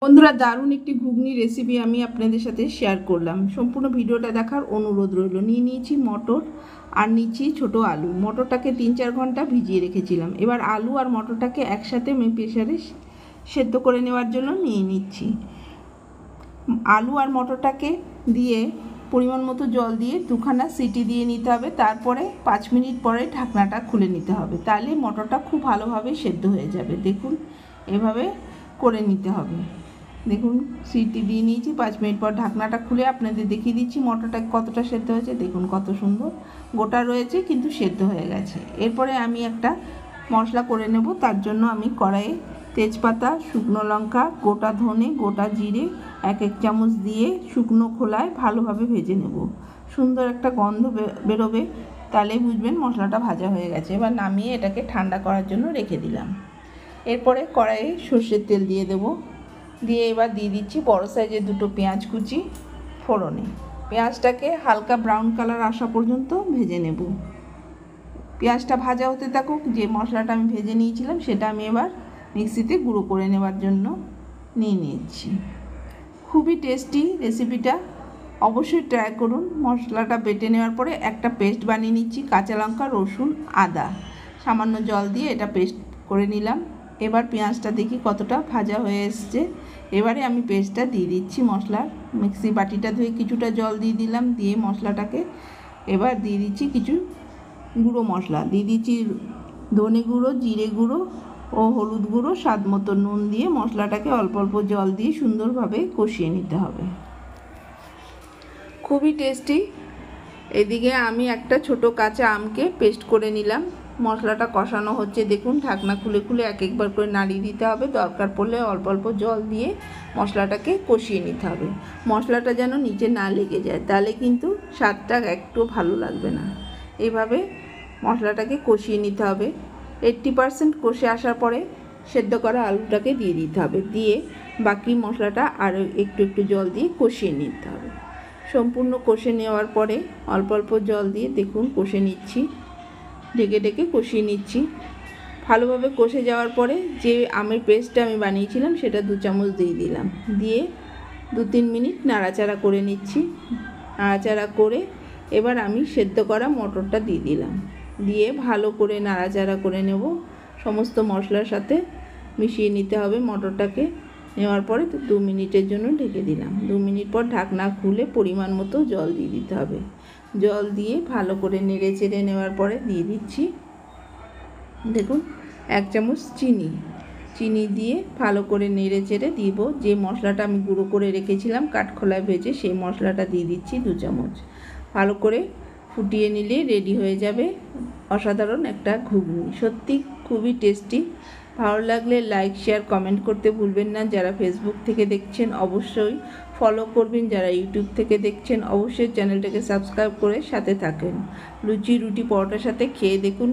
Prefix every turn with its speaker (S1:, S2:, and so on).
S1: বন্ধুরা, দারুণ একটি ঘুগনি রেসিপি আমি আপনাদের সাথে শেয়ার করলাম। সম্পূর্ণ ভিডিওটা দেখার অনুরোধ রইল। নিয়েছি মটর আর নিচ্ছি ছোট আলু। মটরটাকে 3-4 ঘন্টা ভিজিয়ে রেখেছিলাম। এবার আলু আর মটরটাকে একসাথে আমি প্রেসারে সেদ্ধ করে নেওয়ার জন্য নিয়ে নিচ্ছি। আলু আর মটরটাকে দিয়ে পরিমাণ মতো জল দিয়ে 2খানা সিটি দিয়ে নিতে হবে। তারপরে 5 মিনিট পরে ঢাকনাটা খুলে নিতে হবে, তাহলে মটরটা খুব ভালোভাবে সেদ্ধ হয়ে যাবে। দেখুন, এভাবে করে নিতে হবে। দেখুন, সিটি দিয়ে নিয়েছি। 5 মিনিট পর ঢাকনাটা খুলে আপনাদের দেখিয়ে দিচ্ছি মটরটা কতটা সেদ্ধ হয়েছে। দেখুন কত সুন্দর গোটা রয়েছে, কিন্তু সেদ্ধ হয়ে গেছে। এরপরে আমি একটা মশলা করে নেব। তার জন্য আমি কড়াইয়ে তেজপাতা, শুকনো লঙ্কা, গোটা ধনে, গোটা জিরে 1 চামচ দিয়ে শুকনো খোলায় ভালোভাবে ভেজে নেব। সুন্দর একটা গন্ধ বেরোবে, তাহলে বুঝবেন মশলাটা ভাজা হয়ে গেছে। এবার নামিয়ে এটাকে ঠান্ডা করার জন্য রেখে দিলাম। এরপরে কড়াইয়ে সর্ষের তেল দিয়ে দেবো। দিয়ে এবার দিয়ে দিচ্ছি বড় সাইজের 2টো পেঁয়াজ কুচি ফোড়নে। পেঁয়াজটাকে হালকা ব্রাউন কালার আসা পর্যন্ত ভেজে নেব। পেঁয়াজটা ভাজা হতে থাকুক। যে মশলাটা আমি ভেজে নিয়েছিলাম সেটা আমি এবার মিক্সিতে গুঁড়ো করে নেওয়ার জন্য নিয়ে নিচ্ছি। খুবই টেস্টি রেসিপিটা, অবশ্যই ট্রাই করুন। মশলাটা বেটে নেওয়ার পরে একটা পেস্ট বানিয়ে নিচ্ছি। কাঁচা লঙ্কা, রসুন, আদা সামান্য জল দিয়ে এটা পেস্ট করে নিলাম। এবার পেঁয়াজটা দেখি কতটা ভাজা হয়ে এসছে। এবারে আমি পেস্টটা দিয়ে দিচ্ছি মশলার। মিক্সি বাটিটা ধুয়ে কিছুটা জল দিয়ে দিলাম। দিয়ে মশলাটাকে এবার দিয়ে দিচ্ছি কিছু গুঁড়ো মশলা। দিয়ে দিচ্ছি ধনে গুঁড়ো, জিরে গুঁড়ো ও হলুদ গুঁড়ো, স্বাদ মতো নুন দিয়ে মশলাটাকে অল্প অল্প জল দিয়ে সুন্দরভাবে কষিয়ে নিতে হবে। খুবই টেস্টি। এদিকে আমি একটা ছোট কাঁচা আমকে পেস্ট করে নিলাম। মশলাটা কষানো হচ্ছে। দেখুন, ঢাকনা খুলে খুলে একবার করে নাড়িয়ে দিতে হবে। দরকার পড়লে অল্প অল্প জল দিয়ে মশলাটাকে কষিয়ে নিতে হবে। মশলাটা যেন নিচে না লেগে যায়, তাহলে কিন্তু স্বাদটা একটু ভালো লাগবে না। এইভাবে মশলাটাকে কষিয়ে নিতে হবে। 80% কষে আসার পরে সেদ্ধ করা আলুটাকে দিয়ে দিতে হবে। দিয়ে বাকি মশলাটা আরও একটু একটু জল দিয়ে কষিয়ে নিতে হবে। সম্পূর্ণ কষে নেওয়ার পরে অল্প অল্প জল দিয়ে দেখুন কষে নিচ্ছি। ঢেকে ঢেকে কষিয়ে নিচ্ছি। ভালোভাবে কষে যাওয়ার পরে যে আমের পেস্টটা আমি বানিয়েছিলাম সেটা 2 চামচ দিয়ে দিলাম। দিয়ে 2-3 মিনিট নাড়াচাড়া করে নিচ্ছি। নাড়াচাড়া করে এবার আমি সেদ্ধ করা মটরটা দিয়ে দিলাম। দিয়ে ভালো করে নাড়াচাড়া করে নেব। সমস্ত মশলার সাথে মিশিয়ে নিতে হবে মটরটাকে। নেওয়ার পরে 2 মিনিটের জন্য ঢেকে দিলাম। 2 মিনিট পর ঢাকনা খুলে পরিমাণ মতো জল দিয়ে দিতে হবে। জল দিয়ে ভালো করে নেড়ে চেড়ে নেওয়ার পরে দিয়ে দিচ্ছি দেখুন 1 চামচ চিনি দিয়ে ভালো করে নেড়ে চেড়ে দিব। যে মশলাটা আমি গুঁড়ো করে রেখেছিলাম কাঠখোলায় ভেজে, সেই মশলাটা দিয়ে দিচ্ছি 2 চামচ। ভালো করে ফুটিয়ে নিলে রেডি হয়ে যাবে অসাধারণ একটা ঘুগনি। সত্যি খুবই টেস্টি। ভালো লাগলে লাইক, শেয়ার, কমেন্ট করতে ভুলবেন না। যারা ফেসবুক থেকে দেখছেন অবশ্যই ফলো করবেন। যারা ইউটিউব থেকে দেখছেন অবশ্যই চ্যানেলটাকে সাবস্ক্রাইব করে সাথে থাকেন। লুচি, রুটি, পরোটার সাথে খেয়ে দেখুন।